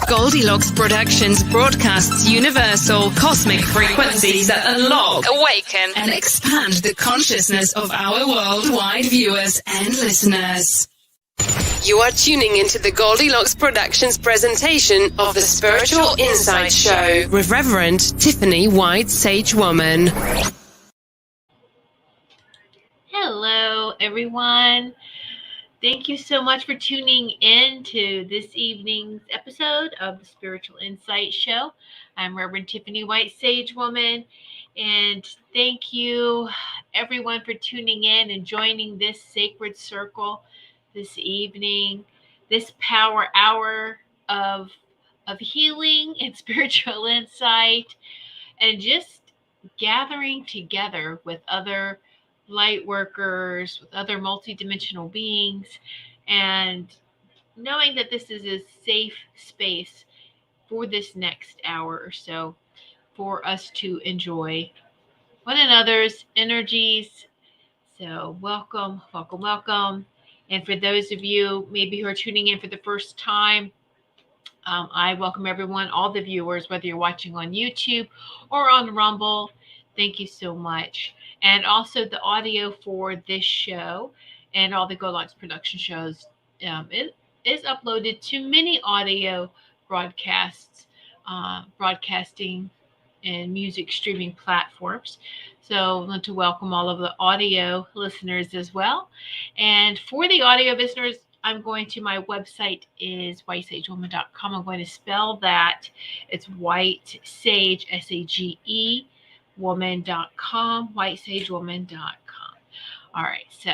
Goldylocks Productions broadcasts universal cosmic frequencies that unlock, awaken, and expand the consciousness of our worldwide viewers and listeners. You are tuning into the Goldylocks Productions presentation of the Spiritual Insight Show with Reverend Tiffany White Sage Woman. Hello, everyone. Thank you so much for tuning in to this evening's episode of the Spiritual Insight Show. I'm Reverend Tiffany White Sage Woman, and thank you, everyone, for tuning in and joining this sacred circle this evening, this power hour of healing and spiritual insight, and just gathering together with other light workers, with other multidimensional beings, and knowing that this is a safe space for this next hour or so for us to enjoy one another's energies. So welcome, welcome, welcome. And for those of you maybe who are tuning in for the first time, I welcome everyone, all the viewers, whether you're watching on YouTube or on Rumble. Thank you so much. And also the audio for this show and all the Goldylocks production shows it is uploaded to many audio broadcasts, broadcasting and music streaming platforms. So I want to welcome all of the audio listeners as well. And for the audio listeners, I'm going to, my website is whitesagewoman.com. I'm going to spell that. It's white sage, S-A-G-E, woman.com, whitesagewoman.com. All right, so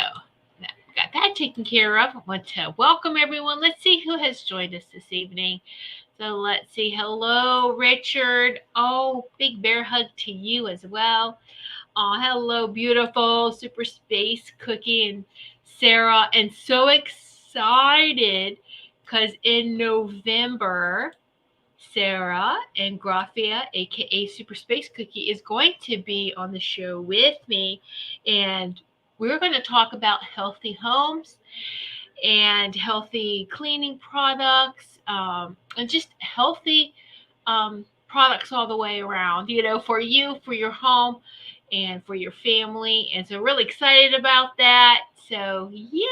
we got that taken care of. I want to welcome everyone. Let's see who has joined us this evening. So let's see. Hello, Richard. Oh, big bear hug to you as well. Oh, hello, beautiful Super Space Cookie and Sarah. And so excited because in November, Sarah and Graphia, aka Super Space Cookie, is going to be on the show with me, and we're going to talk about healthy homes and healthy cleaning products, and just healthy products all the way around, you know, for you, for your home, and for your family. And so really excited about that. So yay!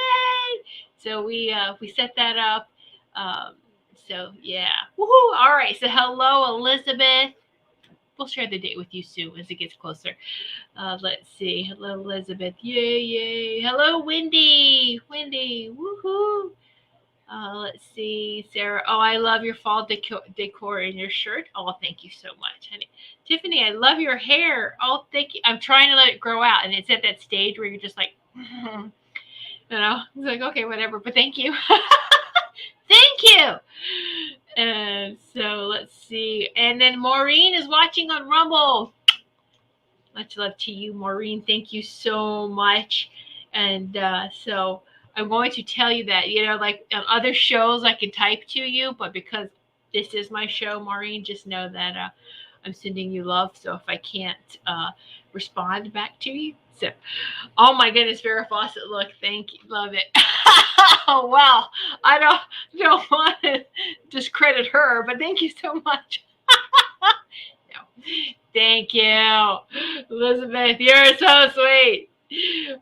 So we set that up. So yeah, woohoo! All right. So hello, Elizabeth. We'll share the date with you soon as it gets closer. Let's see. Hello, Elizabeth. Yay, yay. Hello, Wendy. Wendy. Woohoo. Let's see, Sarah. Oh, I love your fall decor in your shirt. Oh, thank you so much, honey. Tiffany, I love your hair. Oh, thank you. I'm trying to let it grow out, and it's at that stage where you're just like, you know, it's like, okay, whatever, but thank you. Thank you. And so let's see. And then Maureen is watching on Rumble. Much love to you, Maureen. Thank you so much. And so I'm going to tell you that, you know, like on other shows, I can type to you, but because this is my show, Maureen, just know that I'm sending you love. So if I can't respond back to you. So, oh my goodness, Vera Fawcett, look, thank you. Love it. Oh, wow. I don't want to discredit her, but thank you so much. No. Thank you, Elizabeth. You're so sweet.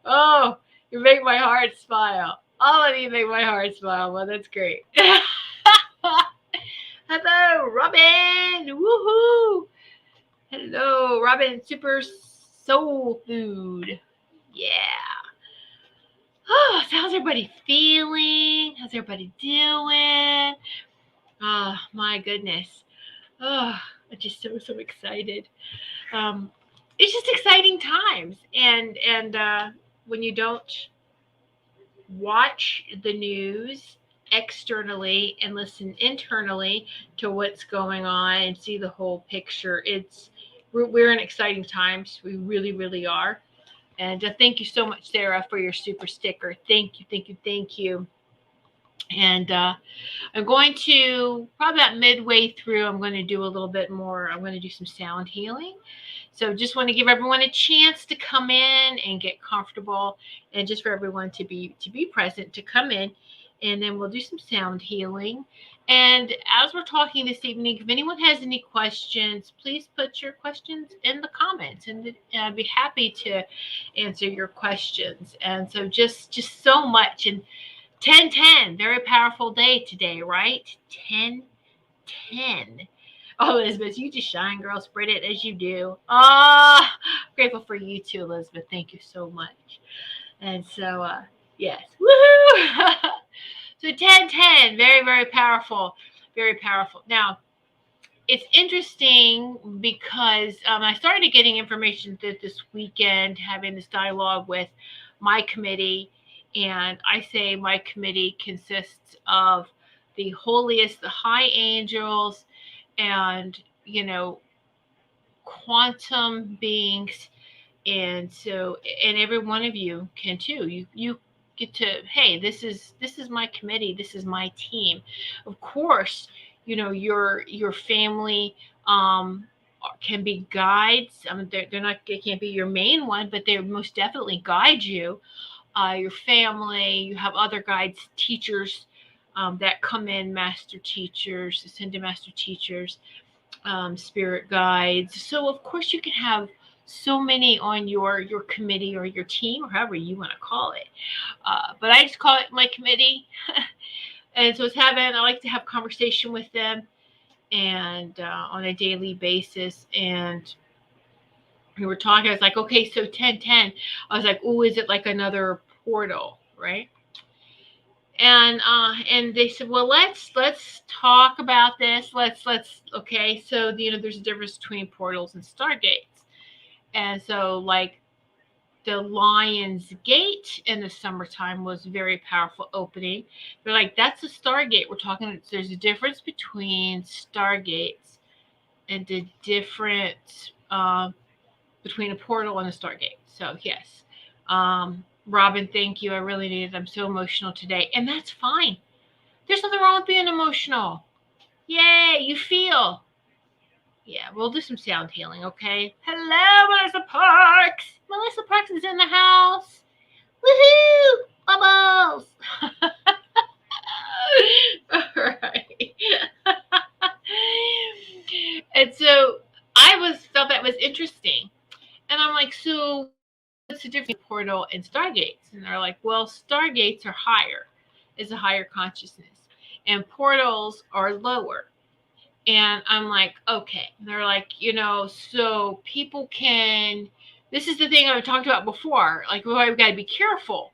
Oh, you make my heart smile. All of you make my heart smile. Well, that's great. Hello, Robin. Woohoo. Hello, Robin. Super Soul Food. Yeah. Oh, so how's everybody feeling? How's everybody doing? Oh, my goodness. Oh, I'm just so excited. It's just exciting times. And when you don't watch the news externally and listen internally to what's going on and see the whole picture, we're in exciting times. We really, really are. And thank you so much, Sarah, for your super sticker. Thank you, thank you, thank you. And I'm going to, probably about midway through, I'm going to do a little bit more. I'm going to do some sound healing. So just want to give everyone a chance to come in and get comfortable, and just for everyone to be present, to come in and then we'll do some sound healing. And as we're talking this evening, if anyone has any questions, please put your questions in the comments, and I'd be happy to answer your questions. And so just so much. And 10-10, very powerful day today, right? 10-10. Oh, Elizabeth, you just shine, girl. Spread it as you do. Ah, grateful for you too, Elizabeth. Thank you so much. And so, yes. Woohoo! So 10-10, very, very powerful. Very powerful. Now, it's interesting because I started getting information this weekend, having this dialogue with my committee. And I say my committee consists of the holiest, the high angels, and, quantum beings. And so, and every one of you can too. You get to, hey, this is my committee, this is my team. Of course, your family can be guides. I mean, they're not, they can't be your main one, but they most definitely guide you. Your family, you have other guides, teachers that come in, master teachers, ascended master teachers, spirit guides. So of course you can have so many on your committee or your team, or however you want to call it. But I just call it my committee. And so I like to have conversation with them, and on a daily basis. And we were talking, I was like, okay, so 10-10. I was like, oh, is it like another portal, right? And they said, well, let's talk about this. Let's okay. So there's a difference between portals and stargates. And so, like, the Lion's Gate in the summertime was a very powerful opening. They're like, that's a stargate. We're talking, there's a difference between stargates and the difference between a portal and a stargate. So yes. Robin, thank you. I really needed it. I'm so emotional today. And that's fine. There's nothing wrong with being emotional. Yay, you feel. Yeah, we'll do some sound healing, okay? Hello, Melissa Parks. Melissa Parks is in the house. Woohoo! Bubbles! All right. And so I felt that was interesting. And I'm like, so what's the difference between portal and stargates? And they're like, well, stargates are higher. It's a higher consciousness. And portals are lower. And I'm like, okay. And they're like, so people can, this is the thing I've talked about before. Like, well, we've got to be careful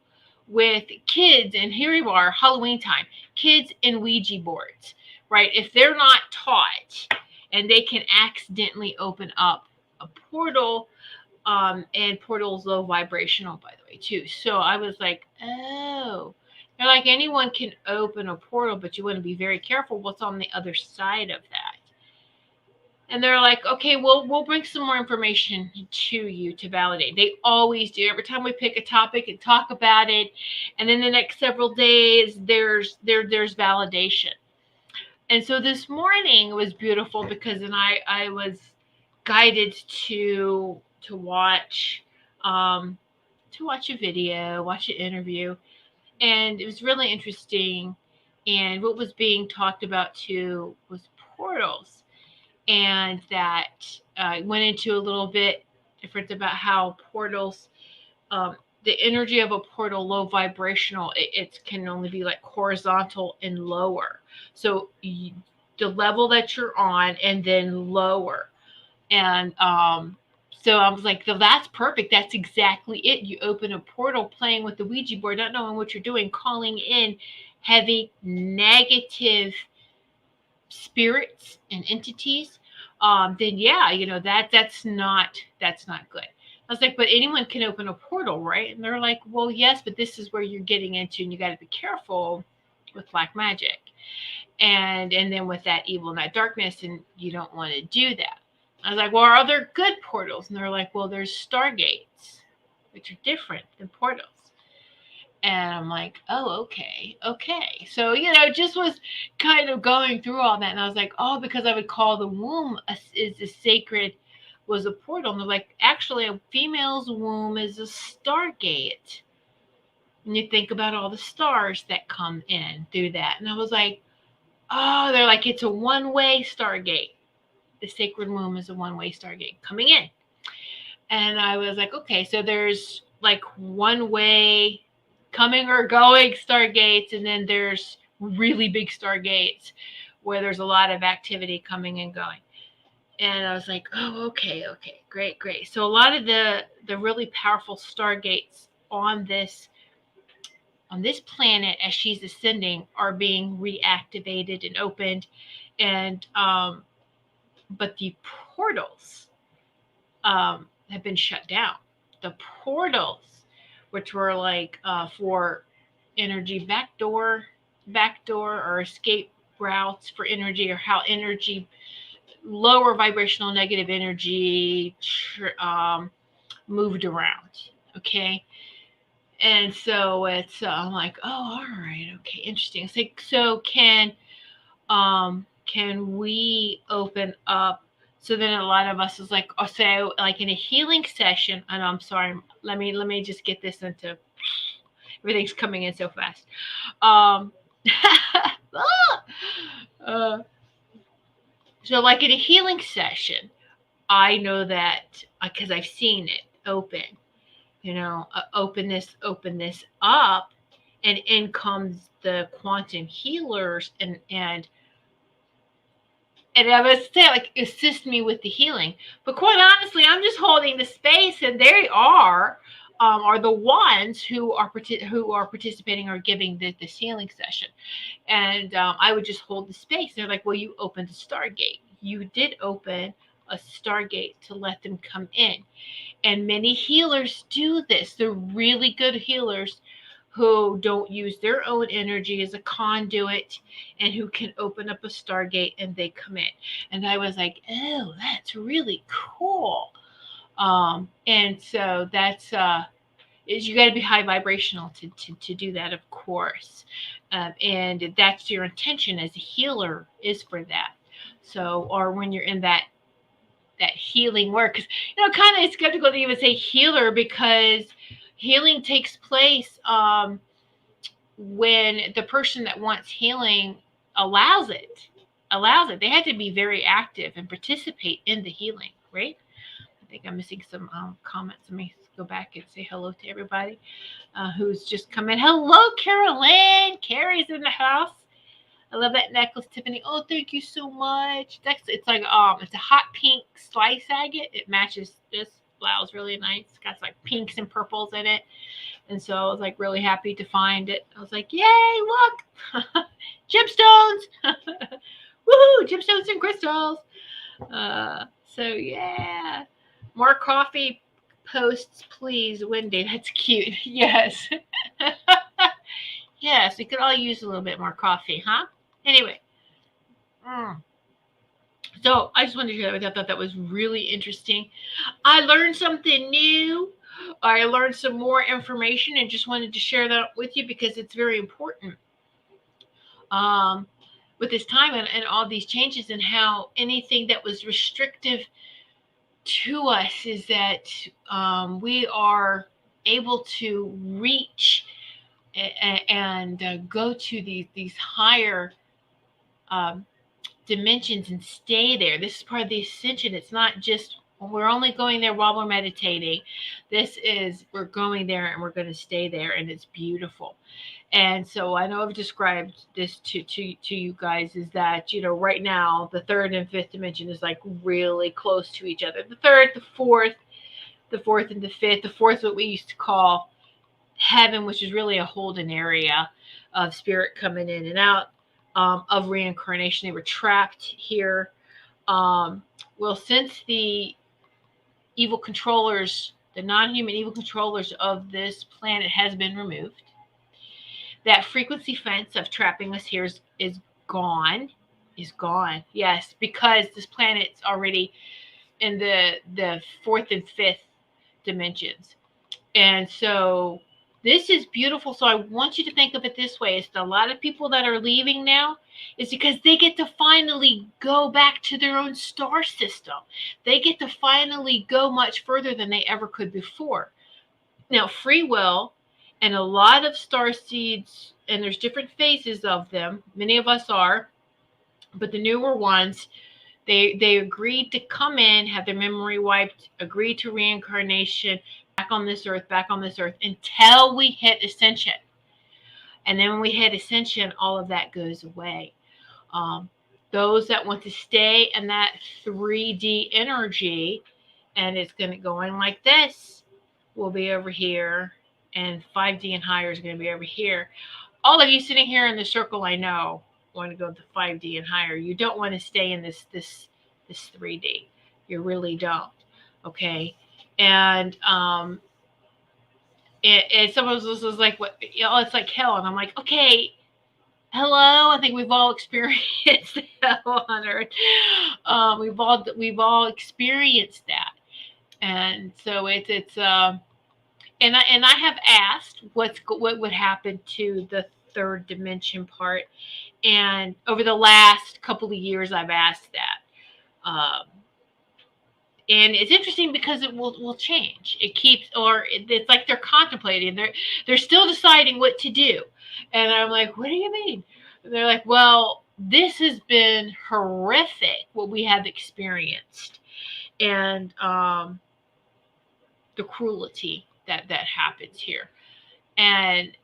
with kids. And here we are, Halloween time, kids and Ouija boards, right? If they're not taught, and they can accidentally open up a portal, and portal's low vibrational, by the way, too. So I was like, oh, they're like, anyone can open a portal, but you want to be very careful what's on the other side of that. And they're like, okay, we'll bring some more information to you to validate. They always do. Every time we pick a topic and talk about it, and then the next several days, there's validation. And so this morning was beautiful because then I was guided to watch a video, watch an interview, and it was really interesting. And what was being talked about too was portals, and that went into a little bit different about how portals, the energy of a portal, low vibrational, it can only be like horizontal and lower. So the level that you're on, and then lower. And so I was like, well, that's perfect. That's exactly it. You open a portal playing with the Ouija board, not knowing what you're doing, calling in heavy negative spirits and entities. Then yeah, that's not good. I was like, but anyone can open a portal, right? And they're like, well, yes, but this is where you're getting into, and you got to be careful with black magic, and then with that evil and that darkness, and you don't want to do that. I was like, well, are there good portals? And they're like, well, there's stargates, which are different than portals. And I'm like, oh, okay. So, just was kind of going through all that. And I was like, oh, because I would call the womb is a sacred, was a portal. And they're like, actually, a female's womb is a stargate. And you think about all the stars that come in through that. And I was like, oh, they're like, it's a one-way Stargate. The sacred womb is a one-way Stargate coming in. And I was like, okay, so there's like one-way coming or going Stargates, and then there's really big Stargates where there's a lot of activity coming and going. And I was like, oh, okay, great. So a lot of the really powerful Stargates on this planet as she's ascending are being reactivated and opened, and but the portals have been shut down. The portals, which were like for energy backdoor or escape routes for energy, or how energy, lower vibrational negative energy moved around. Okay. And so it's I'm like, oh, all right, okay, interesting. It's like, so can we open up? So then a lot of us is like, oh, so like in a healing session, and I'm sorry, let me just get this into, everything's coming in so fast. So like in a healing session, I know that because I've seen it open, open this up, and in comes the quantum healers, and I was saying, like, assist me with the healing. But quite honestly, I'm just holding the space, and they are the ones who are participating or giving this healing session. And I would just hold the space. They're like, well, you opened a Stargate. You did open a Stargate to let them come in. And many healers do this. They're really good healers who don't use their own energy as a conduit, and who can open up a Stargate and they come in. And I was like, oh, that's really cool. And so that's is you got to be high vibrational to do that, of course. And that's your intention as a healer, is for that. So, or when you're in that healing work, because kind of skeptical to even say healer, because healing takes place when the person that wants healing allows it. They had to be very active and participate in the healing, right? I think I'm missing some comments. Let me go back and say hello to everybody who's just come in. Hello, Carolyn. Carrie's in the house. I love that necklace, Tiffany. Oh, thank you so much. It's like it's a hot pink slice agate. It matches this blouse really nice. It's got like pinks and purples in it. And so I was like really happy to find it. I was like, yay, look. Gemstones. Woohoo, gemstones and crystals. So yeah. More coffee posts, please, Wendy. That's cute. Yes. Yes, we could all use a little bit more coffee, huh? Anyway. So I just wanted to share that. I thought that was really interesting. I learned something new. I learned some more information, and just wanted to share that with you because it's very important. With this time and all these changes, and how anything that was restrictive to us is that we are able to reach and go to these higher dimensions and stay there. This is part of the ascension. It's not just we're only going there while we're meditating. This is we're going there and we're going to stay there, and it's beautiful. And so I know I've described this to you guys, is that right now the third and fifth dimension is like really close to each other. The third, the fourth and the fifth. The fourth is what we used to call heaven, which is really a holding area of spirit coming in and out of reincarnation. They were trapped here. Well, since the evil controllers, the non-human evil controllers of this planet has been removed, that frequency fence of trapping us here is gone. Yes, because this planet's already in the fourth and fifth dimensions. And so this is beautiful. So I want you to think of it this way. It's a lot of people that are leaving now is because they get to finally go back to their own star system. They get to finally go much further than they ever could before. Now, free will And a lot of star seeds, and there's different phases of them. Many of us are, but the newer ones, they agreed to come in, have their memory wiped, agreed to reincarnation, back on this earth, until we hit ascension. And then when we hit ascension, all of that goes away. Um, those that want to stay in that 3D energy, and it's going to go in like this, will be over here, and 5D and higher is going to be over here. All of you sitting here in the circle, I know, want to go to 5D and higher. You don't want to stay in this 3D. You really don't. Okay, and some of us was like, what? It's like hell, and I'm like, okay. Hello, I think we've all experienced hell on earth. We've all experienced that, and so it's and I have asked what would happen to the third dimension part, and over the last couple of years I've asked that, and it's interesting because it will change. It keeps, or it's like they're contemplating. They're still deciding what to do, and I'm like, what do you mean? And they're like, well, this has been horrific what we have experienced, and the cruelty that happens here, and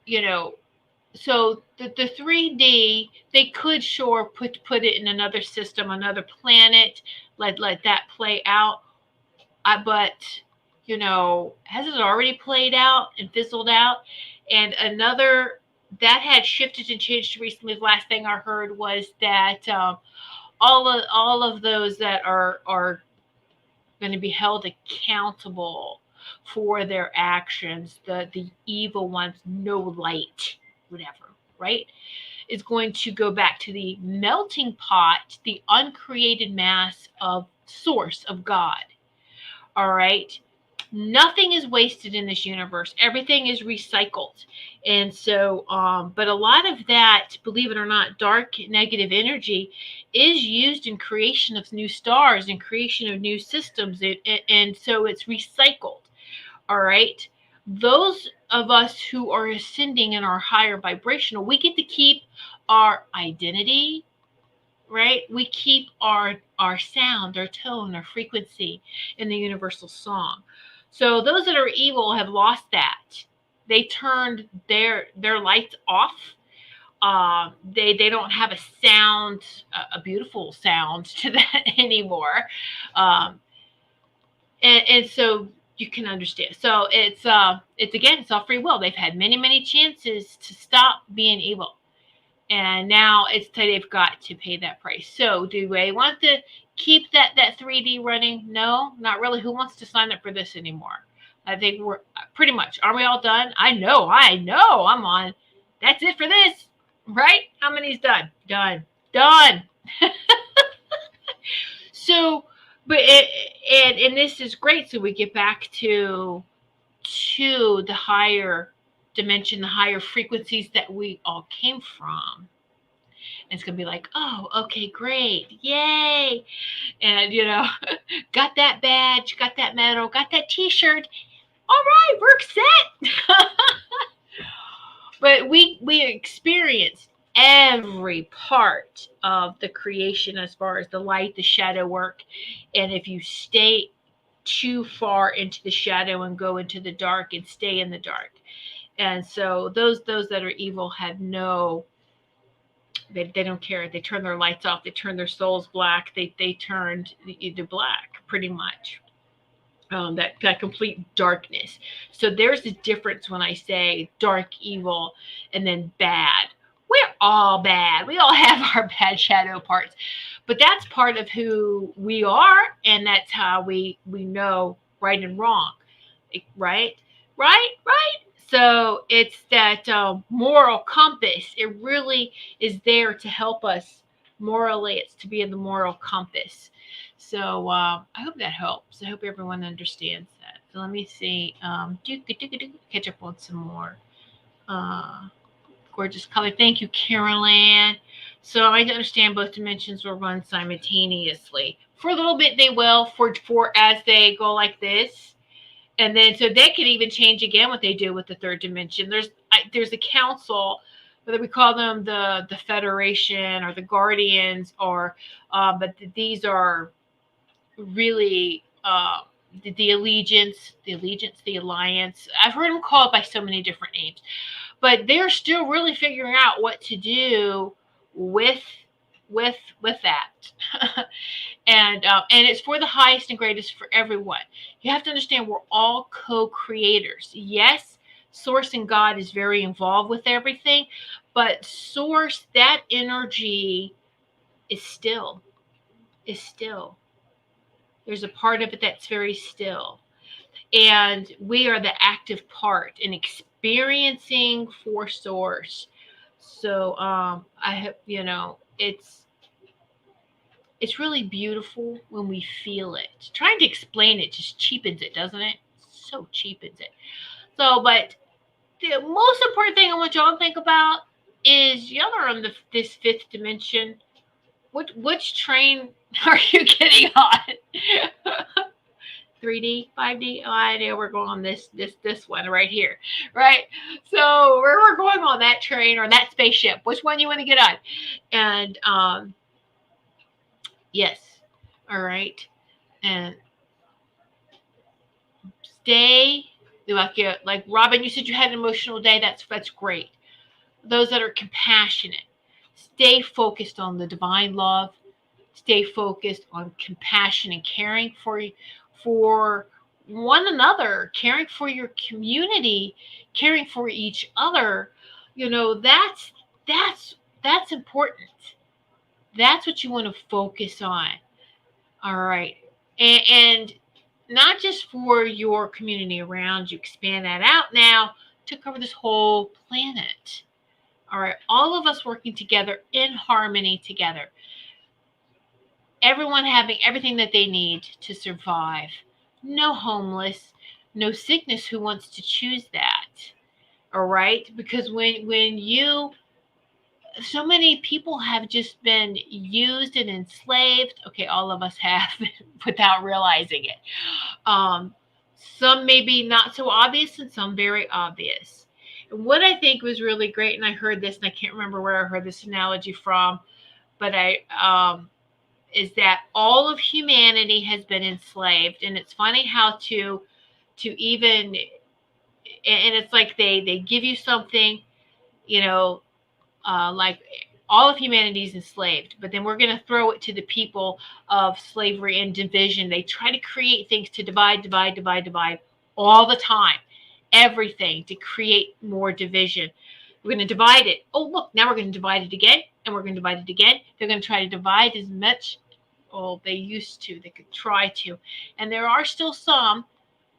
so the 3D, they could sure put it in another system, another planet, let that play out. But has it already played out and fizzled out? And another that had shifted and changed recently. The last thing I heard was that all of those that are going to be held accountable for their actions, the evil ones, no light, whatever, right, is going to go back to the melting pot, the uncreated mass of source of God. All right. Nothing is wasted in this universe. Everything is recycled. And so, but a lot of that, believe it or not, dark negative energy is used in creation of new stars and creation of new systems. And so it's recycled. All right. Those of us who are ascending in our higher vibrational, we get to keep our identity, right? We keep our sound, our tone, our frequency in the universal song. So those that are evil have lost that. They turned their lights off. They don't have a sound, a beautiful sound to that anymore. And so you can understand. So it's again, it's all free will. They've had many chances to stop being evil. And now they've got to pay that price. So do they want to keep that 3D running? No, not really. Who wants to sign up for this anymore? I think we're pretty much. Are we all done? I know. I'm on. That's it for this, right? How many's done? Done. So, but and this is great. So we get back to the higher dimension, the higher frequencies that we all came from. And it's going to be like, oh, okay, great. Yay. And, got that badge, got that medal, got that t-shirt. All right, we're set. But we experienced every part of the creation as far as the light, the shadow work. And if you stay too far into the shadow and go into the dark and stay in the dark. And so those that are evil have no... They don't care. They turn their lights off. They turn their souls black. They turned to black, pretty much. That complete darkness. So there's a difference when I say dark evil and then bad. We're all bad. We all have our bad shadow parts. But that's part of who we are, and that's how we know right and wrong. Right? So it's that moral compass. It really is there to help us morally. It's to be in the moral compass. So I hope that helps. I hope everyone understands that. So let me see. Catch up on some more. Gorgeous color. Thank you, Carol Ann. So I understand both dimensions will run simultaneously. For a little bit, they will. For as they go like this. And then, so they could even change again what they do with the third dimension. There's a council, whether we call them the Federation or the Guardians, or but these are really the Allegiance, the Alliance. I've heard them called by so many different names, but they're still really figuring out what to do with that. And it's for the highest and greatest for everyone. You have to understand we're all co-creators. Yes, Source and God is very involved with everything, but Source, that energy is still. There's a part of it that's very still. And we are the active part in experiencing for Source. So I have, it's really beautiful when we feel it. Trying to explain it just cheapens it, doesn't it? So cheapens it. So, but the most important thing I want y'all to think about is y'all are on this fifth dimension. Which train are you getting on? 3D, 5D? Oh, I know we're going on this one right here, right? So we're going on that train or that spaceship. Which one you want to get on? And yes, all right, and stay like Robin. You said you had an emotional day. That's great. Those that are compassionate, stay focused on the divine love. Stay focused on compassion and caring for one another, caring for your community, caring for each other. That's important. That's what you want to focus on. All right. And not just for your community around you, expand that out now to cover this whole planet. All right. All of us working together in harmony together. Everyone having everything that they need to survive. No homeless, no sickness. Who wants to choose that? All right. Because when you, so many people have just been used and enslaved. Okay, all of us have without realizing it. Some maybe not so obvious and some very obvious. And what I think was really great, and I heard this, and I can't remember where I heard this analogy from, but is that all of humanity has been enslaved. And it's funny how to even, and it's like they give you something, like all of humanity is enslaved, but then we're going to throw it to the people of slavery and division. They try to create things to divide all the time, everything to create more division. We're going to divide it. Oh, look, now we're going to divide it again, and we're going to divide it again. They're going to try to divide as much. Oh, they used to. They could try to. And there are still some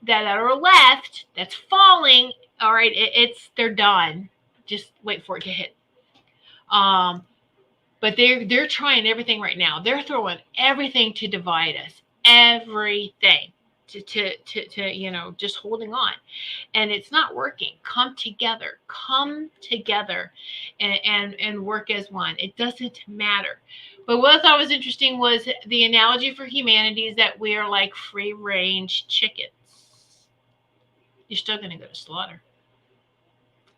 that are left that's falling. All right, they're done. Just wait for it to hit. But they're trying everything right now. They're throwing everything to divide us. Everything. To just holding on, and it's not working. Come together and work as one. It doesn't matter. But what I thought was interesting was the analogy for humanity is that we are like free range chickens. You're still going to go to slaughter,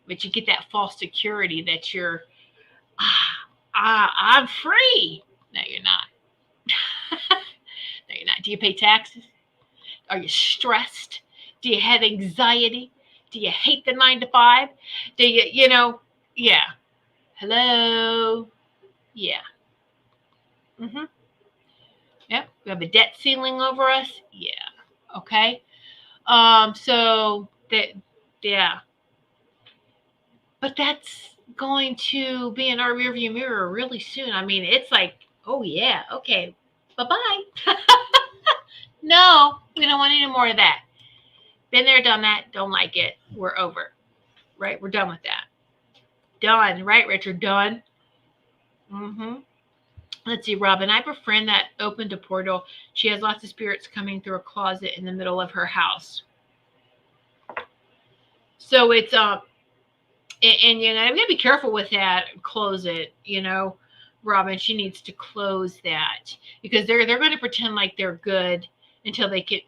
but you get that false security that you're I'm free. No, you're not. No, you're not. Do you pay taxes? Are you stressed? Do you have anxiety? Do you hate the 9 to 5? Do you, yeah. Hello? Yeah. Mm-hmm. Yep. We have a debt ceiling over us? Yeah. Okay. So that, yeah. But that's going to be in our rearview mirror really soon. I mean, it's like, oh yeah, okay. Bye-bye. No, we don't want any more of that. Been there, done that. Don't like it. We're over. Right? We're done with that. Done. Right, Richard? Done. Mm-hmm. Let's see, Robin. I have a friend that opened a portal. She has lots of spirits coming through a closet in the middle of her house. So it's and I'm gonna be careful with that. Close it. Robin. She needs to close that because they're going to pretend like they're good until they get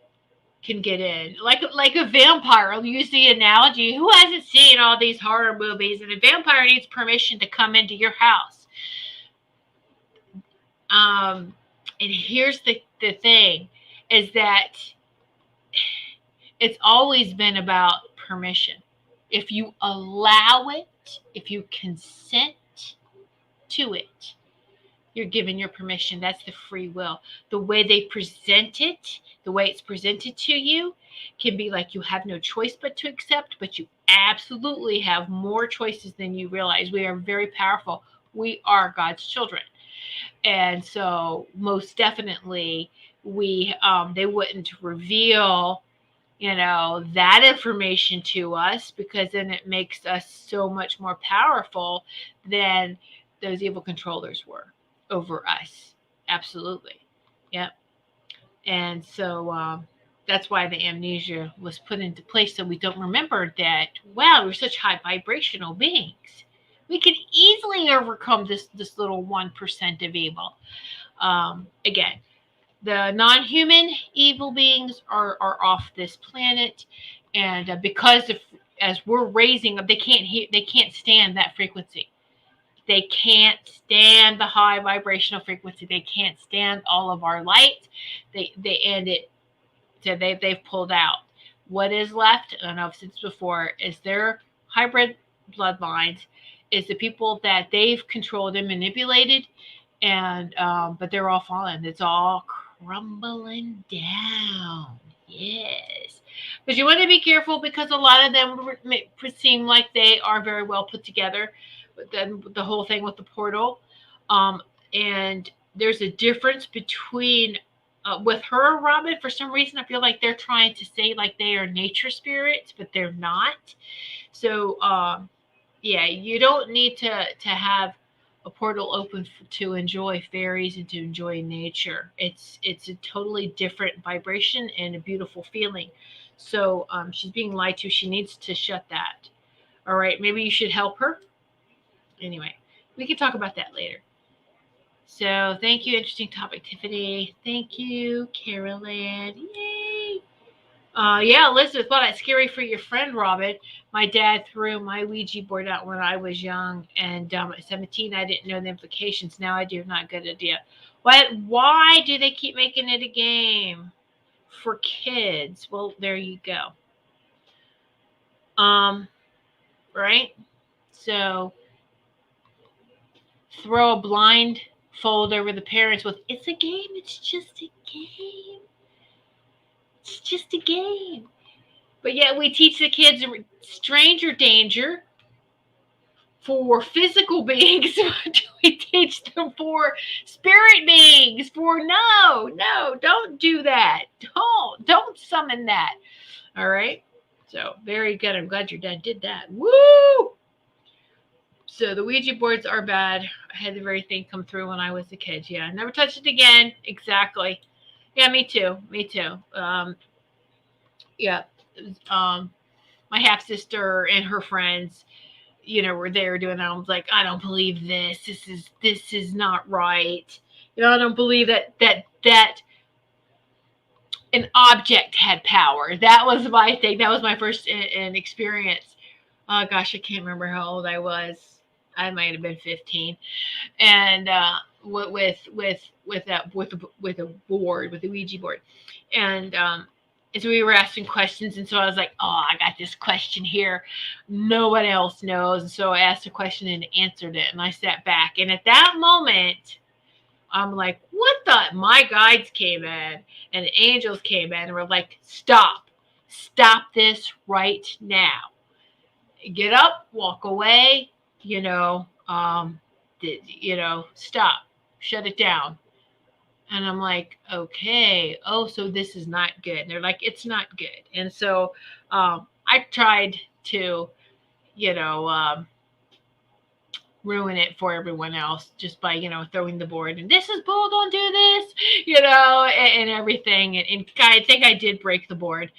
can get in, like a vampire. I'll use the analogy. Who hasn't seen all these horror movies? And a vampire needs permission to come into your house. And here's the thing, is that it's always been about permission. If you allow it, if you consent to it, you're giving your permission. That's the free will. The way they present it, the way it's presented to you, can be like you have no choice but to accept, but you absolutely have more choices than you realize. We are very powerful. We are God's children. And so most definitely they wouldn't reveal, that information to us, because then it makes us so much more powerful than those evil controllers were over us. Absolutely. Yep. And so that's why the amnesia was put into place, so we don't remember that, wow, we're such high vibrational beings. We can easily overcome this little 1% of evil. Again, the non-human evil beings are off this planet, and because as we're raising them, they can't stand that frequency. They can't stand the high vibrational frequency. They can't stand all of our light. They end it. So they've pulled out. What is left, I don't know if it's before, is their hybrid bloodlines, is the people that they've controlled and manipulated, and but they're all fallen. It's all crumbling down. Yes. But you want to be careful, because a lot of them seem like they are very well put together. But then the whole thing with the portal, and there's a difference between with her, Robin. For some reason, I feel like they're trying to say like they are nature spirits, but they're not. So yeah, you don't need to have a portal open to enjoy fairies and to enjoy nature. It's a totally different vibration and a beautiful feeling. So she's being lied to. She needs to shut that. All right, maybe you should help her. Anyway, we can talk about that later. So thank you. Interesting topic, Tiffany. Thank you, Carolyn. Yay. Yeah, Elizabeth, well, that's scary for your friend, Robin. My dad threw my Ouija board out when I was young, and at 17, I didn't know the implications. Now I do. Not a good idea. Why do they keep making it a game for kids? Well, there you go. Right? So throw a blindfold over the parents with, it's a game. It's just a game. It's just a game. But yet we teach the kids stranger danger for physical beings. We teach them for spirit beings. No, don't do that. Don't summon that. All right. So very good. I'm glad your dad did that. Woo! So the Ouija boards are bad. I had the very thing come through when I was a kid. Yeah, never touched it again. Exactly. Yeah, me too. Yeah. My half sister and her friends, were there doing that. I was like, I don't believe this. This is not right. I don't believe that an object had power. That was my thing. That was my first experience. Oh gosh, I can't remember how old I was. I might have been 15, and with a board, with a Ouija board, and so we were asking questions, and so I was like, oh, I got this question here no one else knows. And so I asked a question and answered it, and I sat back, and at that moment I'm like, what the? My guides came in and the angels came in and were like, stop this right now. Get up, walk away, stop, shut it down. And I'm like, okay, so this is not good. And they're like, it's not good. And so I tried to, ruin it for everyone else just by, throwing the board and this is bull, don't do this, and everything. And I think I did break the board.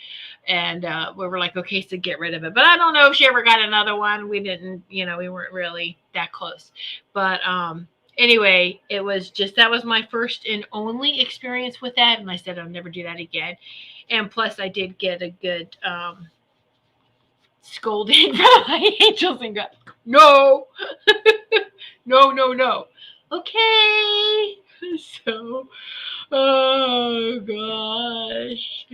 And we were like, okay, so get rid of it. But I don't know if she ever got another one. We didn't, we weren't really that close. But Anyway, it was just, that was my first and only experience with that, and I said I'll never do that again. And plus, I did get a good scolding from my angels and God, no, no. Okay. So, oh gosh.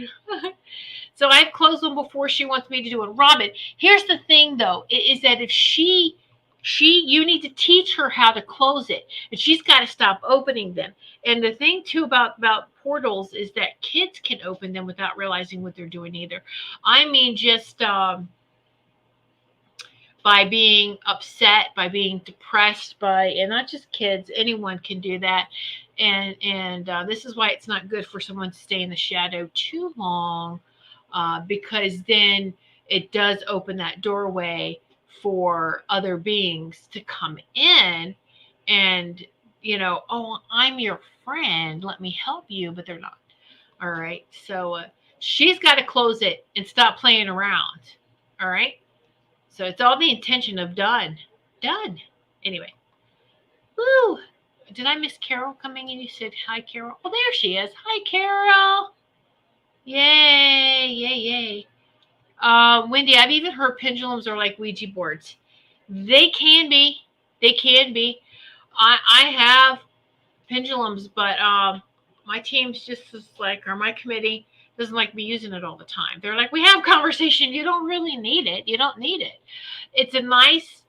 So I've closed them before she wants me to do it. Robin, here's the thing though, is that if you need to teach her how to close it, and she's got to stop opening them. And the thing too about portals is that kids can open them without realizing what they're doing either. I mean, just by being upset, by being depressed, and not just kids, anyone can do that. And this is why it's not good for someone to stay in the shadow too long, because then it does open that doorway for other beings to come in and, oh, I'm your friend, let me help you, but they're not. All right. So she's got to close it and stop playing around. All right. So it's all the intention of done. Anyway. Woo. Did I miss Carol coming in? You said hi, Carol. Oh, there she is. Hi, Carol. Yay. Wendy, I've even heard pendulums are like Ouija boards. They can be. I have pendulums, but my team's just like, or my committee doesn't like me using it all the time. They're like, we have conversation. You don't really need it. It's a nice,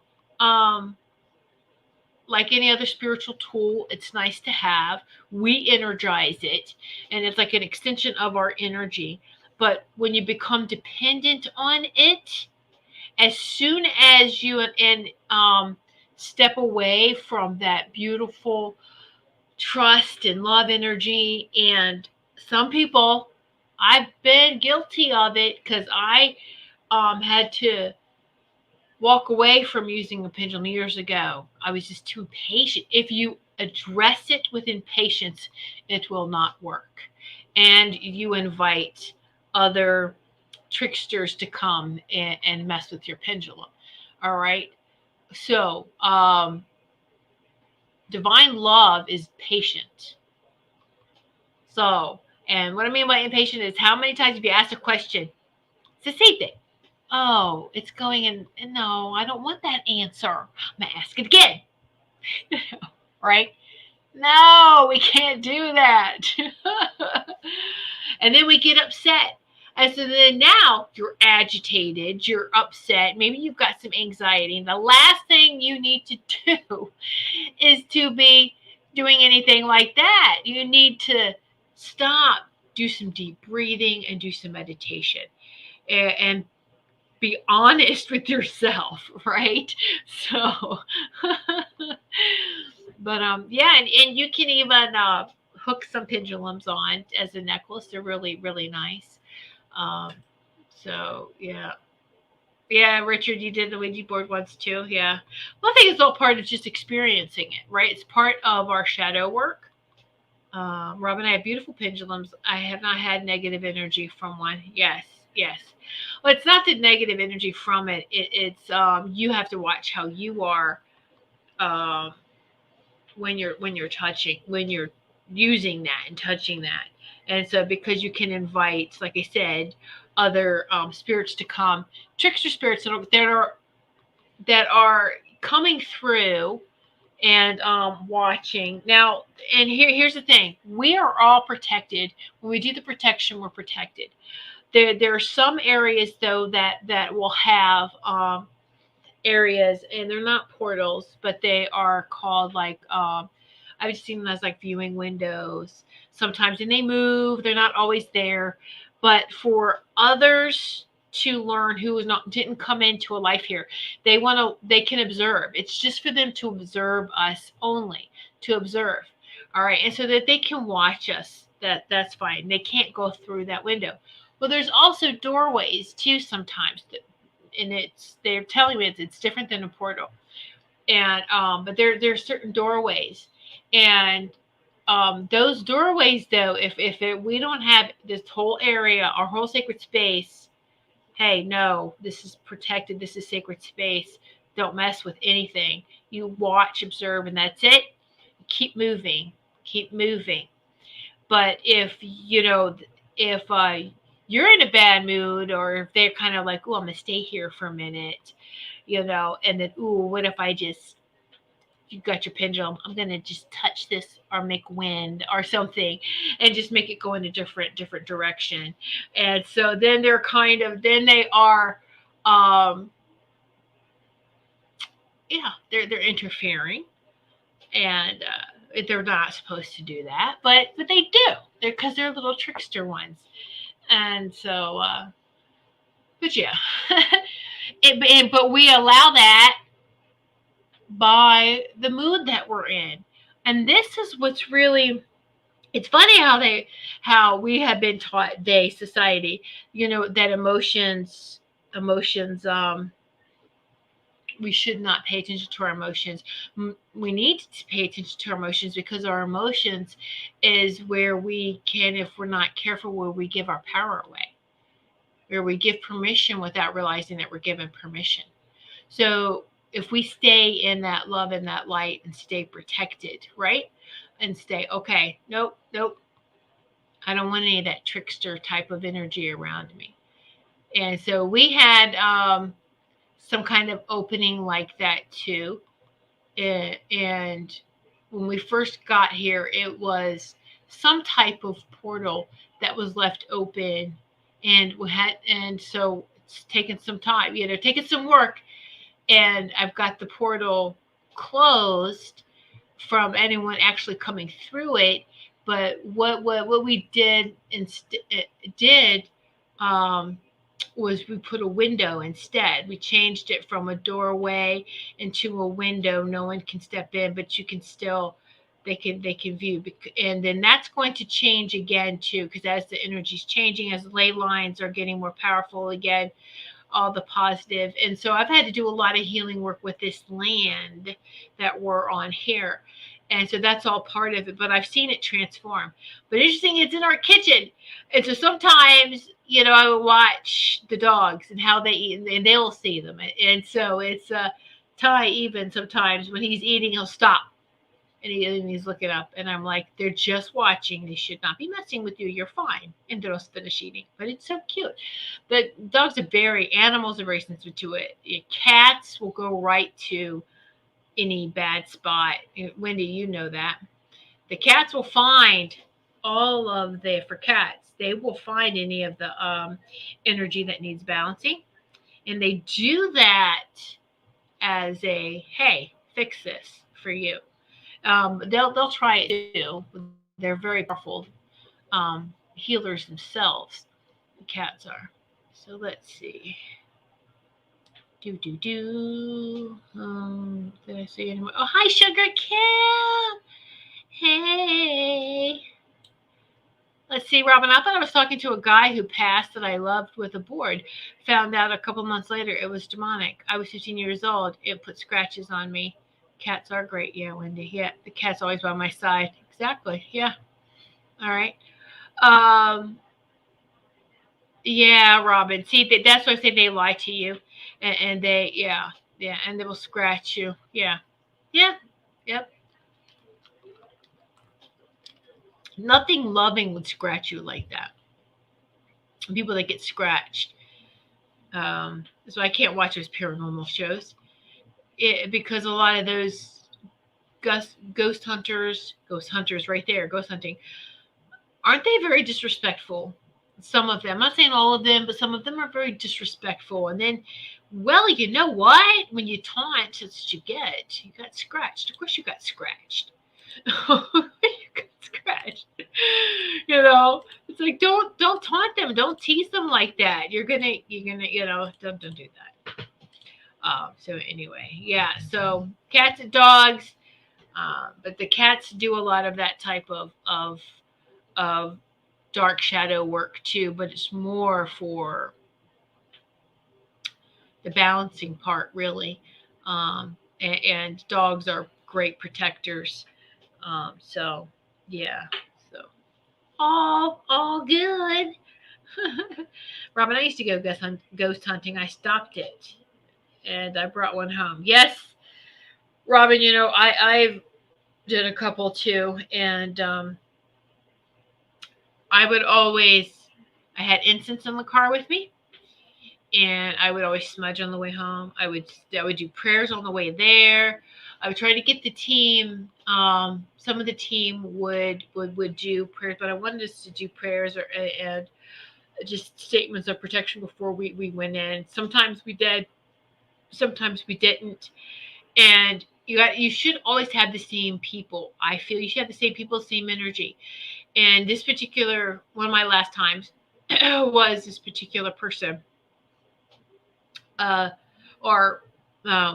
like any other spiritual tool, it's nice to have. We energize it, and it's like an extension of our energy. But when you become dependent on it, as soon as you step away from that beautiful trust and love energy, and some people, I've been guilty of it because I had to walk away from using a pendulum years ago. I was just too patient. If you address it with impatience, it will not work. And you invite other tricksters to come and mess with your pendulum. All right. So, divine love is patient. So, and what I mean by impatient is how many times have you asked a question? It's the same thing. Oh, it's going in. No, I don't want that answer. I'm going to ask it again. Right? No, we can't do that. And then we get upset. And so then now you're agitated, you're upset, maybe you've got some anxiety. And the last thing you need to do is to be doing anything like that. You need to stop, do some deep breathing, and do some meditation. And be honest with yourself, right? So, but yeah, and you can even hook some pendulums on as a necklace. They're really, really nice. Um, so yeah, Richard, you did the Ouija board once too. Yeah, well, I think it's all part of just experiencing it, right? It's part of our shadow work. Rob and I have beautiful pendulums. I have not had negative energy from one. Yes. Well, it's not the negative energy from it. It's you have to watch how you are when you're when you're using that and touching that. And so because you can invite, like I said, other spirits to come, trickster spirits that are coming through and watching. Now, and here's the thing. We are all protected. When we do the protection, we're protected. There are some areas though that will have areas, and they're not portals, but they are called like I've seen them as like viewing windows sometimes, and they move. They're not always there, but for others to learn who didn't come into a life here, they can observe. It's just for them to observe us only, to observe. All right, and so that they can watch us. That's fine. They can't go through that window. Well, there's also doorways too sometimes, and they're telling me it's different than a portal, and but there's certain doorways, and those doorways though, if we don't have this whole area, our whole sacred space, hey, no, this is protected, this is sacred space. Don't mess with anything. You watch, observe, and that's it. keep moving, keep moving. But if if you're in a bad mood, or if they're kind of like, oh, I'm gonna stay here for a minute, and then, ooh, what if I just, you got your pendulum, I'm gonna just touch this or make wind or something, and just make it go in a different direction. And so then they are, um, yeah, they're interfering, and they're not supposed to do that, but they do. Because they're little trickster ones. And so, but yeah, but we allow that by the mood that we're in. And this is what's really, it's funny how we have been taught, society, that emotions, we should not pay attention to our emotions. We need to pay attention to our emotions, because our emotions is where we can, if we're not careful, where we give our power away, where we give permission without realizing that we're given permission. So if we stay in that love and that light and stay protected, right? And stay, okay, nope, I don't want any of that trickster type of energy around me. And so we had some kind of opening like that too. And when we first got here, it was some type of portal that was left open, and so it's taken some time, taken some work, and I've got the portal closed from anyone actually coming through it. But what we did um, was we put a window instead. We changed it from a doorway into a window. No one can step in, but you can still, they can view. And then that's going to change again too, because as the energy's changing, as the ley lines are getting more powerful again, all the positive. And so I've had to do a lot of healing work with this land that we're on here. And so that's all part of it, but I've seen it transform. But interesting, it's in our kitchen. And so sometimes, I will watch the dogs and how they eat, and they'll see them. And so it's Ty, even sometimes when he's eating, he'll stop. And he's looking up, and I'm like, they're just watching. They should not be messing with you. You're fine. And they'll finish eating. But it's so cute. But animals are very sensitive to it. Cats will go right to any bad spot. Wendy, you know that. The cats will find for cats, they will find any of the energy that needs balancing. And they do that as a, hey, fix this for you. They'll try it too. They're very powerful healers themselves. The cats are. So let's see. Did I say anymore? Oh, hi, Sugar Kim. Hey. Let's see, Robin. I thought I was talking to a guy who passed that I loved with a board. Found out a couple months later it was demonic. I was 15 years old. It put scratches on me. Cats are great. Yeah, Wendy. Yeah, the cat's always by my side. Exactly. Yeah. All right. Yeah, Robin. See, that's why I say they lie to you, and they, yeah, and they will scratch you. Yeah, yep. Nothing loving would scratch you like that. People that get scratched. So I can't watch those paranormal shows, because a lot of those ghost hunters right there, ghost hunting, aren't they very disrespectful? Some of them, I'm not saying all of them, but some of them are very disrespectful. And then, well, you know what? When you taunt, that's what you get. You got scratched. Of course you got scratched. You got scratched. It's like, don't taunt them. Don't tease them like that. You're gonna, don't do that. So anyway, yeah. So cats and dogs, but the cats do a lot of that type of dark shadow work too, but it's more for the balancing part, really. And dogs are great protectors. So yeah, so all good. Robin, I used to go ghost hunting. I stopped it, and I brought one home. Yes, Robin. did a couple too, and I would always, I had incense in the car with me, and I would always smudge on the way home. I would do prayers on the way there. I would try to get the team. Some of the team would do prayers, but I wanted us to do prayers and just statements of protection before we went in. Sometimes we did, sometimes we didn't. And you should always have the same people. I feel you should have the same people, same energy. And this particular one of my last times was this particular person, uh, or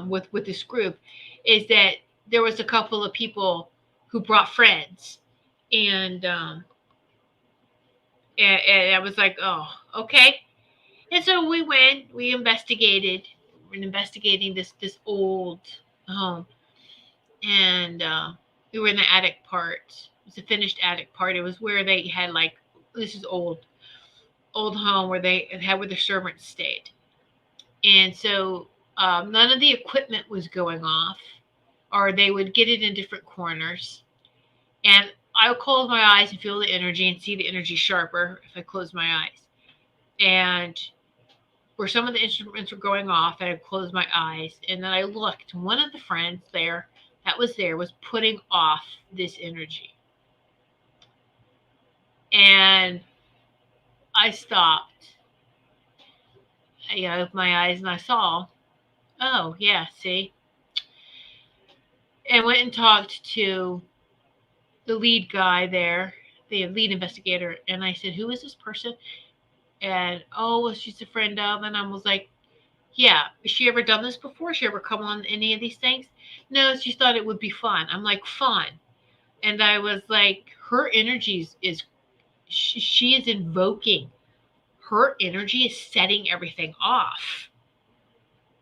with this group, is that there was a couple of people who brought friends, and and I was like, oh, okay. And so we went, we investigated, we're investigating this old home, and we were in the attic part. It was a finished attic part. It was where they had like, this is old home where they had where the servants stayed, and so none of the equipment was going off, or they would get it in different corners. And I would close my eyes and feel the energy and see the energy sharper if I closed my eyes. And where some of the instruments were going off, and I closed my eyes, and then I looked. One of the friends there was putting off this energy, and I stopped. I opened my eyes and I saw, oh yeah, see, and went and talked to the lead guy there, the lead investigator, and I said, who is this person? And oh, well, she's a friend of, and I was like, yeah, has she ever done this before? Has she ever come on any of these things? No, she thought it would be fun. I'm like, fun. And I was like, her energy is she is invoking, her energy is setting everything off.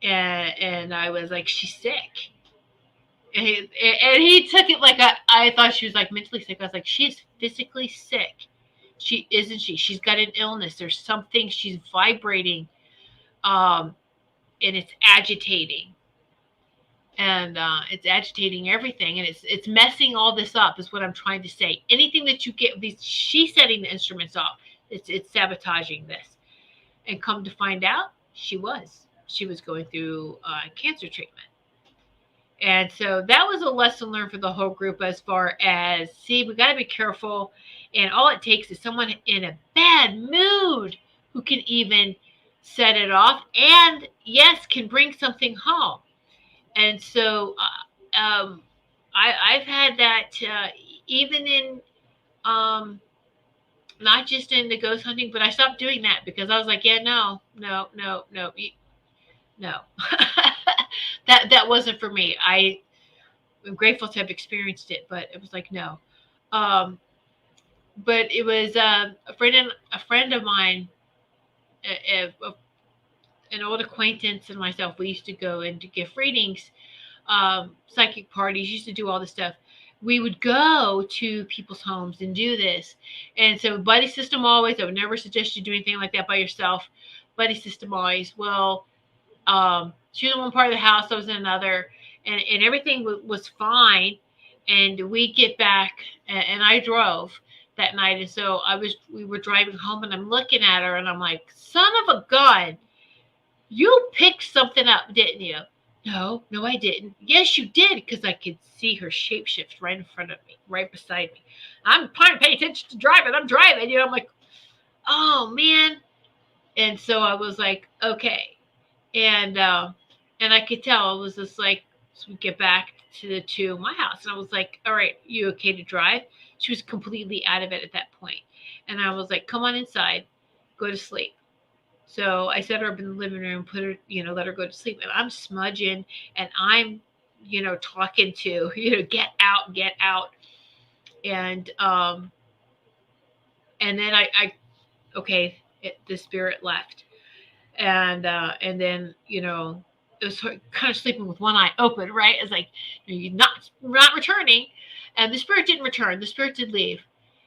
And I was like, she's sick. And he took it like I thought she was like mentally sick. I was like, she is physically sick. She isn't she? She's got an illness. There's something she's vibrating, um, and it's agitating, and it's agitating everything, and it's messing all this up. Is what I'm trying to say. Anything that you get, these she's setting the instruments off. It's sabotaging this. And come to find out, she was going through cancer treatment. And so that was a lesson learned for the whole group, as far as, see, we got to be careful. And all it takes is someone in a bad mood who can even set it off, and yes, can bring something home. And so I've had that, even in, um, not just in the ghost hunting, but I stopped doing that because I was like, yeah, no, no, no, no, no. That wasn't for me. I'm grateful to have experienced it, but it was like, no. Um, but it was a friend of mine, an old acquaintance and myself. We used to go in to give readings, psychic parties. Used to do all this stuff. We would go to people's homes and do this. And so buddy system always. I would never suggest you do anything like that by yourself. Buddy system always. Well, she was in one part of the house, I was in another, and everything was fine. And we get back, and I drove that night, and so we were driving home, and I'm looking at her, and I'm like, son of a gun, you picked something up, didn't you? No, no, I didn't. Yes, you did, because I could see her shapeshift right in front of me, right beside me. I'm trying to pay attention to driving. I'm driving, I'm like, oh man. And so I was like, okay. And I could tell it was just like, so we get back to my house, and I was like, all right, you okay to drive? She was completely out of it at that point. And I was like, come on inside, go to sleep. So I set her up in the living room, put her, let her go to sleep. And I'm smudging, and I'm, talking to, get out, get out. And then okay, the spirit left. And then, it was kind of sleeping with one eye open, right? It's like, you're not returning. And the spirit didn't return. The spirit did leave.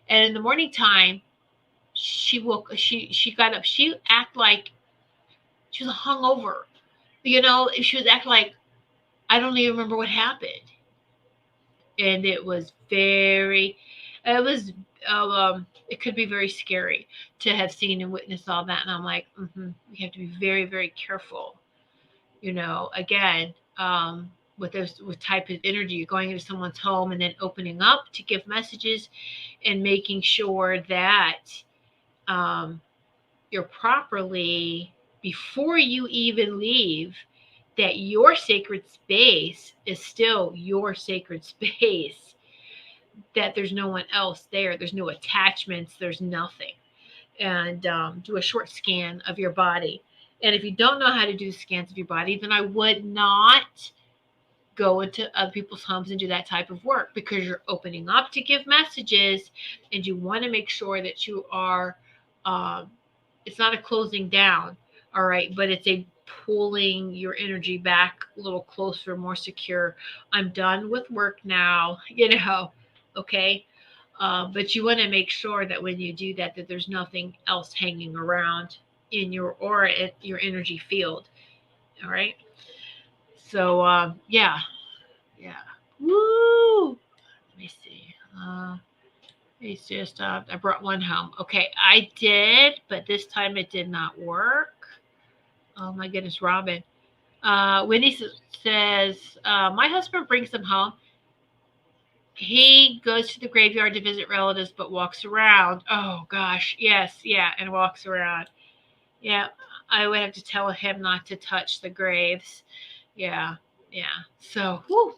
And in the morning time, she woke. She got up. She acted like she was hungover. She was acting like, I don't even remember what happened. And it was very, it was, it could be very scary to have seen and witnessed all that. And I'm like, we have to be very, very careful. Again, with those with type of energy, you're going into someone's home and then opening up to give messages and making sure that um, you're properly before you even leave, that your sacred space is still your sacred space, that there's no one else there, there's no attachments, there's nothing. And do a short scan of your body. And if you don't know how to do scans of your body, then I would not go into other people's homes and do that type of work, because you're opening up to give messages, and you want to make sure that you are, um, it's not a closing down, all right, but it's a pulling your energy back a little closer, more secure. I'm done with work now, okay. But you want to make sure that when you do that, that there's nothing else hanging around in your aura, your energy field. All right. So yeah. Woo! Let me see. It's just I brought one home. Okay, I did, but this time it did not work. Oh my goodness, Robin. Wendy says, my husband brings them home. He goes to the graveyard to visit relatives, but walks around. Oh gosh, yes, yeah, and walks around. Yeah, I would have to tell him not to touch the graves. Yeah, yeah. So, whew.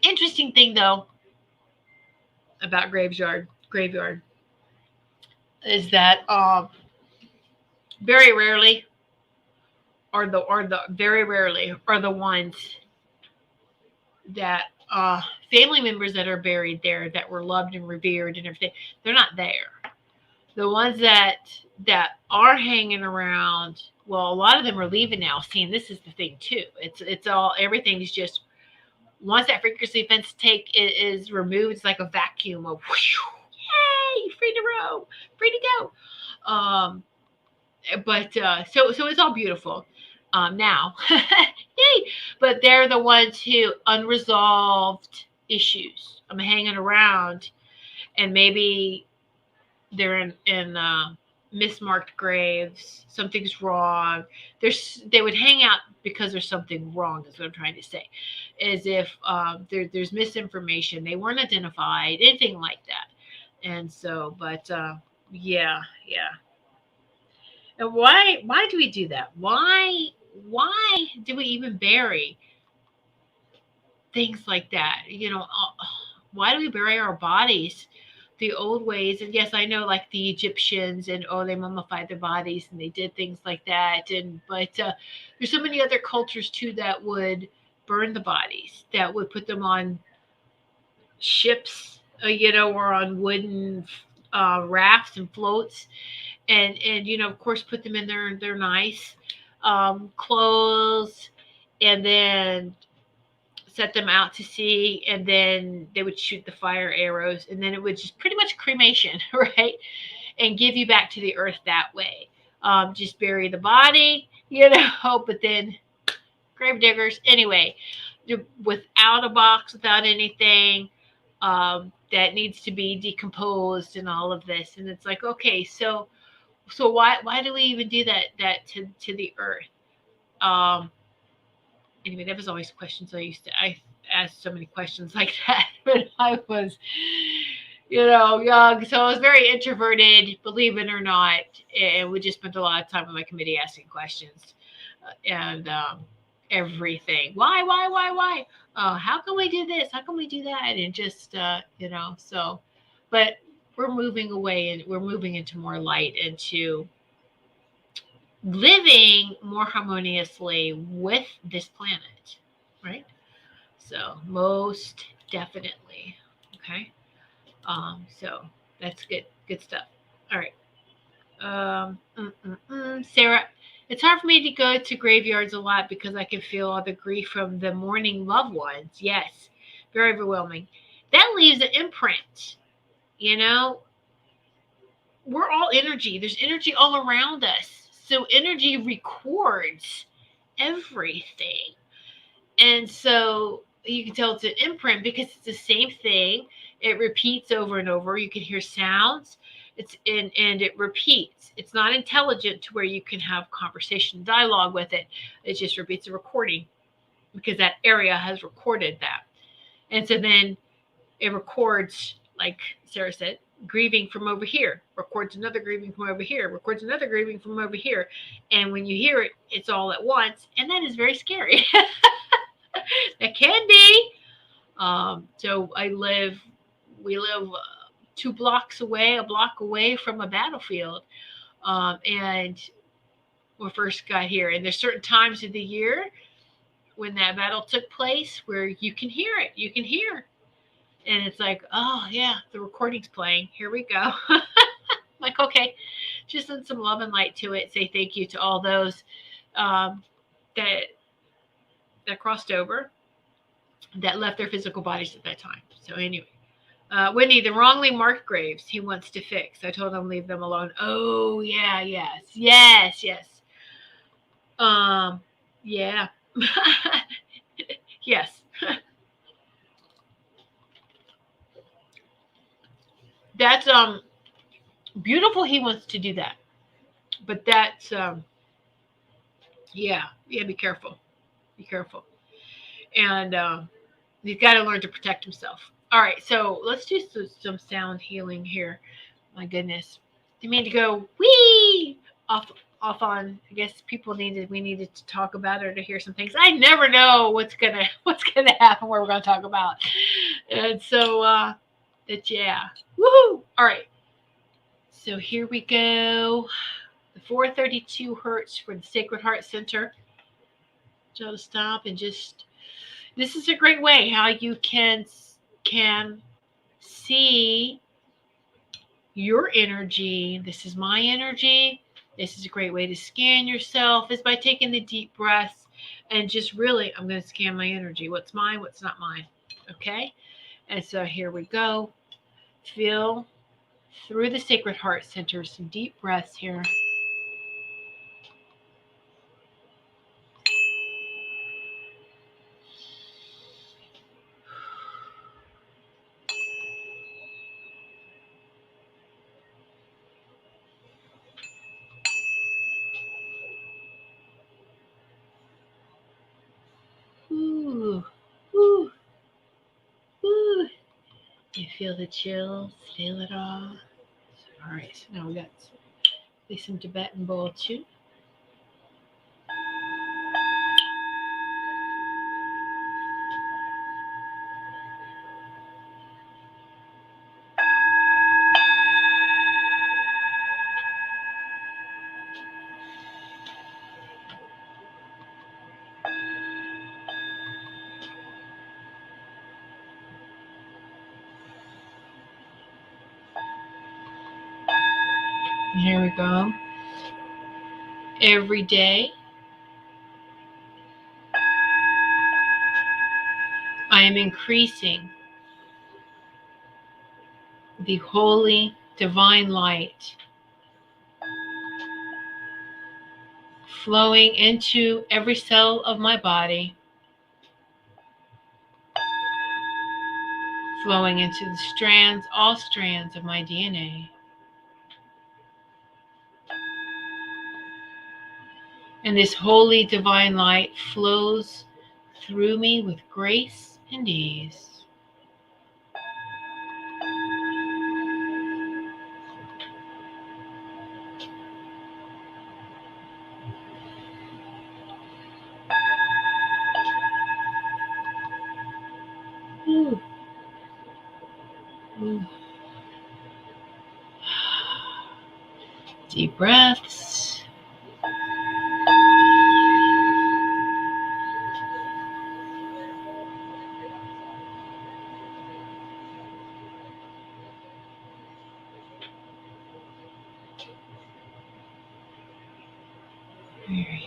Interesting thing though about graveyard is that very rarely or the very rarely are the ones that family members that are buried there that were loved and revered and everything, they're not there. The ones that are hanging around, well, a lot of them are leaving now. Seeing this is the thing too. It's all, everything's just, once that frequency fence is removed, it's like a vacuum of whoosh, yay, free to roam, free to go. So it's all beautiful now. Yay! But they're the ones who unresolved issues. I'm hanging around, and maybe they're in mismarked graves. Something's wrong. They would hang out because there's something wrong. Is what I'm trying to say. As if there's misinformation. They weren't identified. Anything like that. And so, but yeah. And why do we do that? Why do we even bury things like that? Why do we bury our bodies the old ways? And yes, I know, like the Egyptians, and they mummified their bodies and they did things like that. And but there's so many other cultures too that would burn the bodies, that would put them on ships, or on wooden rafts and floats, and of course put them in their nice clothes, and then set them out to sea, and then they would shoot the fire arrows, and then it would just pretty much cremation, right, and give you back to the earth that way. Just bury the body, but then grave diggers anyway, without a box, without anything that needs to be decomposed and all of this. And it's like, okay, so why do we even do that to the earth? Anyway, that was always questions I asked so many questions like that when I was, young. So I was very introverted, believe it or not, and we just spent a lot of time on my committee asking questions and everything. Why? How can we do this? How can we do that? And just so, but we're moving away, and we're moving into more light, into living more harmoniously with this planet, right? So most definitely. Okay. So that's good stuff. All right. Sarah, it's hard for me to go to graveyards a lot because I can feel all the grief from the mourning loved ones. Yes, very overwhelming. That leaves an imprint. We're all energy. There's energy all around us. So energy records everything. And so you can tell it's an imprint because it's the same thing. It repeats over and over. You can hear sounds. And it repeats. It's not intelligent to where you can have conversation, dialogue with it. It just repeats a recording because that area has recorded that. And so then it records, like Sarah said, grieving from over here, records another grieving from over here, records another grieving from over here. And when you hear it, it's all at once. And that is very scary. That can be. So we live 2 blocks away, a block away from a battlefield. And we first got here, and there's certain times of the year when that battle took place where you can hear it. You can hear. And it's like, oh, yeah, the recording's playing. Here we go. Like, okay, just send some love and light to it. Say thank you to all those that crossed over, that left their physical bodies at that time. So anyway, Wendy, the wrongly marked graves he wants to fix. I told him leave them alone. Oh, yeah, yes. Yeah. Yes. That's beautiful. He wants to do that, but that's yeah. Be careful. Be careful, and he's got to learn to protect himself. All right, so let's do some sound healing here. My goodness, you mean to go wee off on? I guess we needed to talk about it or to hear some things. I never know what's gonna happen, where we're gonna talk about, and so it's yeah, woohoo! All right, so here we go. The 432 hertz for the Sacred Heart Center. So to stop and just, this is a great way how you can see your energy. This is my energy. This is a great way to scan yourself, is by taking the deep breaths and just really, I'm going to scan my energy. What's mine? What's not mine? Okay. And so here we go. Feel through the Sacred Heart Center, some deep breaths here. Ooh, ooh, ooh. You feel the chills, feel it all. All right, so now we got some Tibetan bowl too. Here we go. Every day, I am increasing the holy divine light flowing into every cell of my body, flowing into the strands, all strands of my DNA. And this holy divine light flows through me with grace and ease. Ooh. Ooh. Deep breaths. There you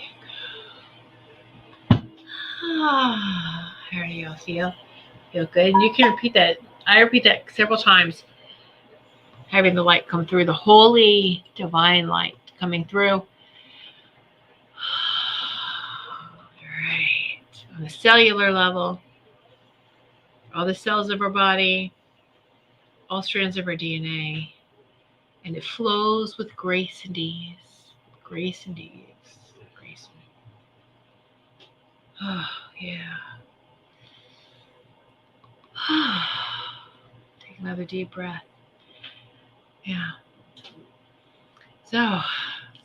go. How do you all feel? Feel good? And you can repeat that. I repeat that several times. Having the light come through, the holy divine light coming through. All right. on a cellular level, all the cells of our body, all strands of our DNA, and it flows with grace and ease. Grace and ease. Grace and ease. Oh, yeah. Take another deep breath. Yeah. So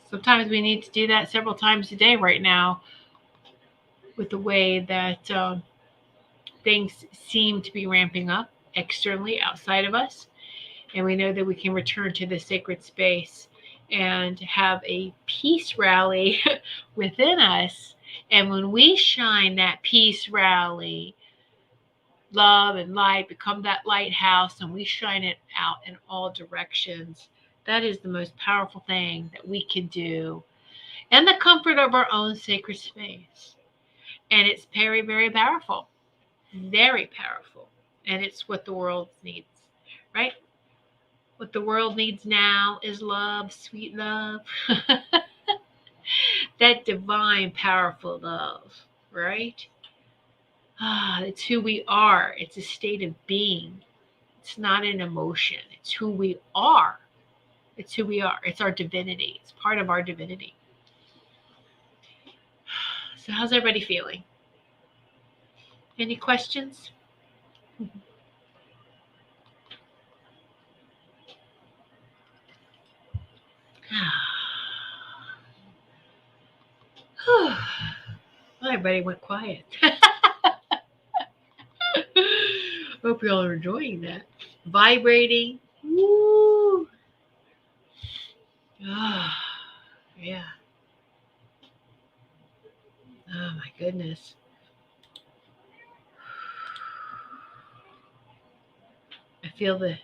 sometimes we need to do that several times a day right now with the way that things seem to be ramping up externally outside of us. And we know that we can return to the sacred space and have a peace rally within us. And when we shine that peace rally, love and light, become that lighthouse, and we shine it out in all directions, that is the most powerful thing that we can do in the comfort of our own sacred space. And it's very, very powerful. Very powerful. And it's what the world needs, right? What the world needs now is love, sweet love. That divine, powerful love, right? It's who we are. It's a state of being. It's not an emotion. It's who we are. It's who we are. It's our divinity. It's part of our divinity. So how's everybody feeling? Any questions? Well, everybody went quiet. Hope you all are enjoying that. Vibrating. Woo. Yeah. Oh my goodness. I feel the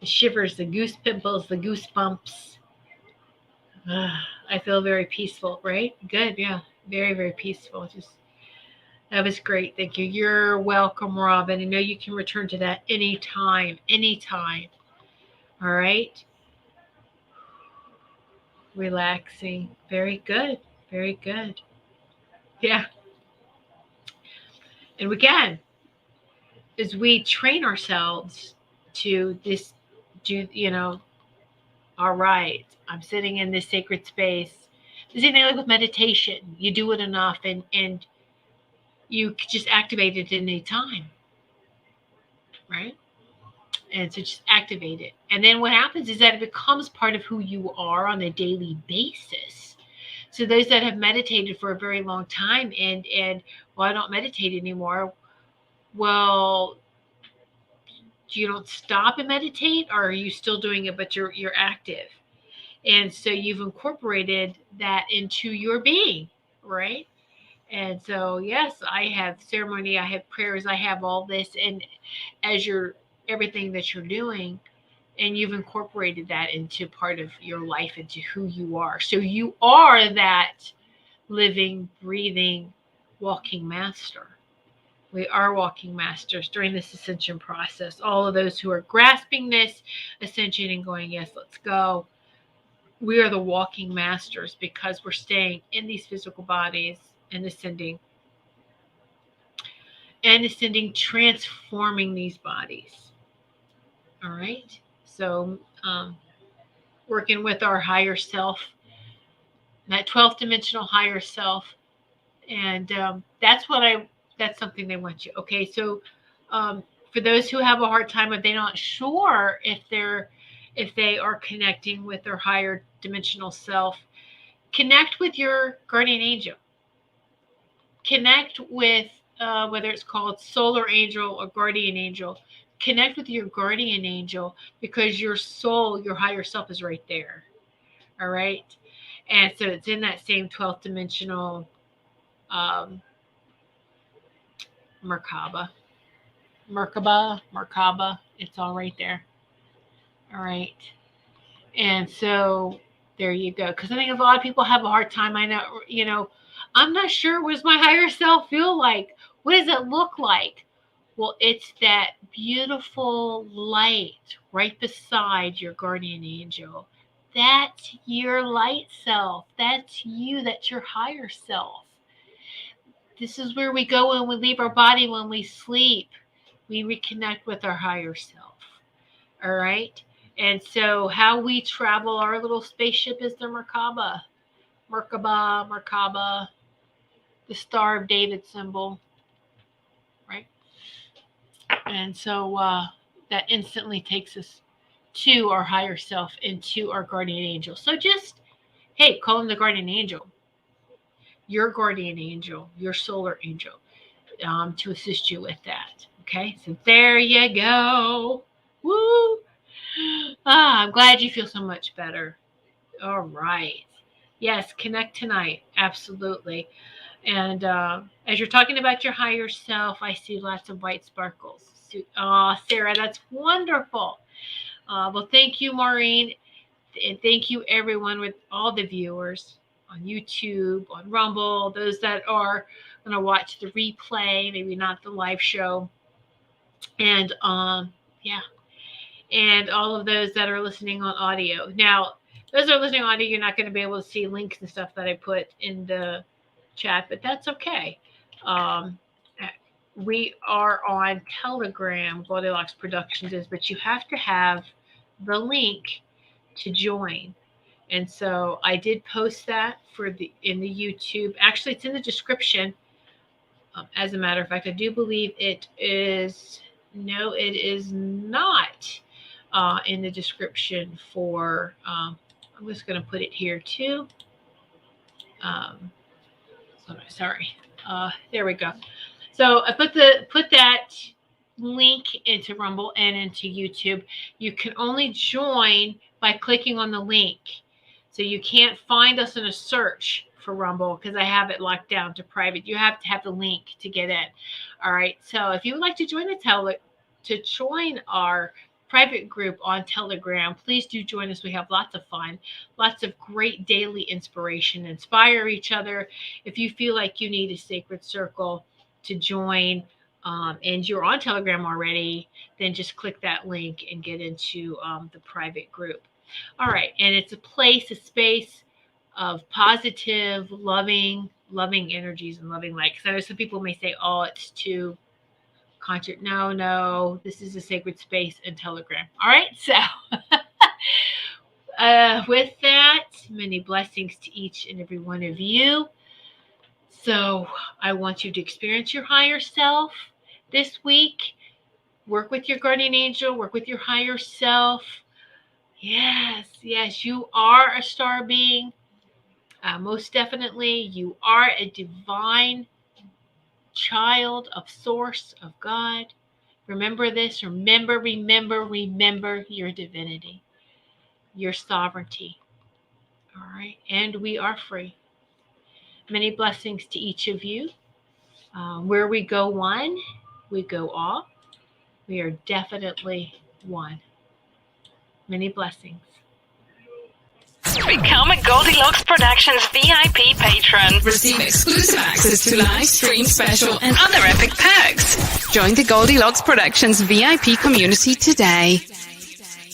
shivers, the goose pimples, the goosebumps. I feel very peaceful, right? Good, yeah. Very, very peaceful. That was great. Thank you. You're welcome, Robin. I know you can return to that anytime. Anytime. All right. Relaxing. Very good. Very good. Yeah. And again, as we train ourselves to this, all right, I'm sitting in this sacred space. The same thing like with meditation. You do it enough and you just activate it at any time, right? And so just activate it. And then what happens is that it becomes part of who you are on a daily basis. So those that have meditated for a very long time and well, I don't meditate anymore. Well, you don't stop and meditate, or are you still doing it but you're active? And so you've incorporated that into your being, right? And so, yes, I have ceremony, I have prayers, I have all this. And as everything that you're doing, and you've incorporated that into part of your life, into who you are. So you are that living, breathing, walking master. We are walking masters during this ascension process. All of those who are grasping this ascension and going, yes, let's go. We are the walking masters because we're staying in these physical bodies and ascending, transforming these bodies. All right. So, working with our higher self, that 12th dimensional higher self. And that's something they want you. Okay. So, for those who have a hard time, if they're not sure if they are connecting with their higher dimensional self, connect with your guardian angel. Connect with whether it's called solar angel or guardian angel. Connect with your guardian angel because your soul, your higher self is right there. All right. And so it's in that same 12th dimensional Merkaba. It's all right there. All right. And so there you go. Because I think a lot of people have a hard time. I know, I'm not sure what does my higher self feel like? What does it look like? Well, it's that beautiful light right beside your guardian angel. That's your light self. That's you. That's your higher self. This is where we go when we leave our body, when we sleep. We reconnect with our higher self. All right? And so how we travel our little spaceship is the Merkaba. Merkaba, the Star of David symbol, right? And so that instantly takes us to our higher self and to our guardian angel. So just, hey, call him the guardian angel, your guardian angel, your solar angel, to assist you with that. Okay, so there you go. Woo! I'm glad you feel so much better. All right. Yes, connect tonight. Absolutely. And as you're talking about your higher self, I see lots of white sparkles. Oh, Sarah, that's wonderful. Well, thank you, Maureen. And thank you, everyone, with all the viewers on YouTube, on Rumble, those that are going to watch the replay, maybe not the live show. And yeah. And all of those that are listening on audio. Now, those that are listening on audio, you're not going to be able to see links and stuff that I put in the chat, but that's okay. We are on Telegram, Goldylocks Productions is, but you have to have the link to join. And so I did post that in the YouTube. Actually, it's in the description. As a matter of fact, I do believe it is. No, it is not in the description for. I'm just going to put it here too. Sorry. There we go. So I put that link into Rumble and into YouTube. You can only join by clicking on the link. So you can't find us in a search for Rumble because I have it locked down to private. You have to have the link to get in. All right. So if you would like to join join our private group on Telegram, please do join us. We have lots of fun, lots of great daily inspiration, inspire each other. If you feel like you need a sacred circle to join, and you're on Telegram already, then just click that link and get into the private group. All right. And it's a space of positive, loving energies and loving light. Because I know some people may say, oh, it's too conscious. No, this is a sacred space in Telegram. All right. So with that, many blessings to each and every one of you. So I want you to experience your higher self this week. Work with your guardian angel. Work with your higher self. Yes, you are a star being. Most definitely, you are a divine child of Source, of God. Remember this. Remember your divinity, your sovereignty. All right. And we are free. Many blessings to each of you. Where we go one, we go all. We are definitely one. Many blessings. Become a Goldylocks Productions VIP patron. Receive exclusive access to live stream special and other epic perks. Join the Goldylocks Productions VIP community today.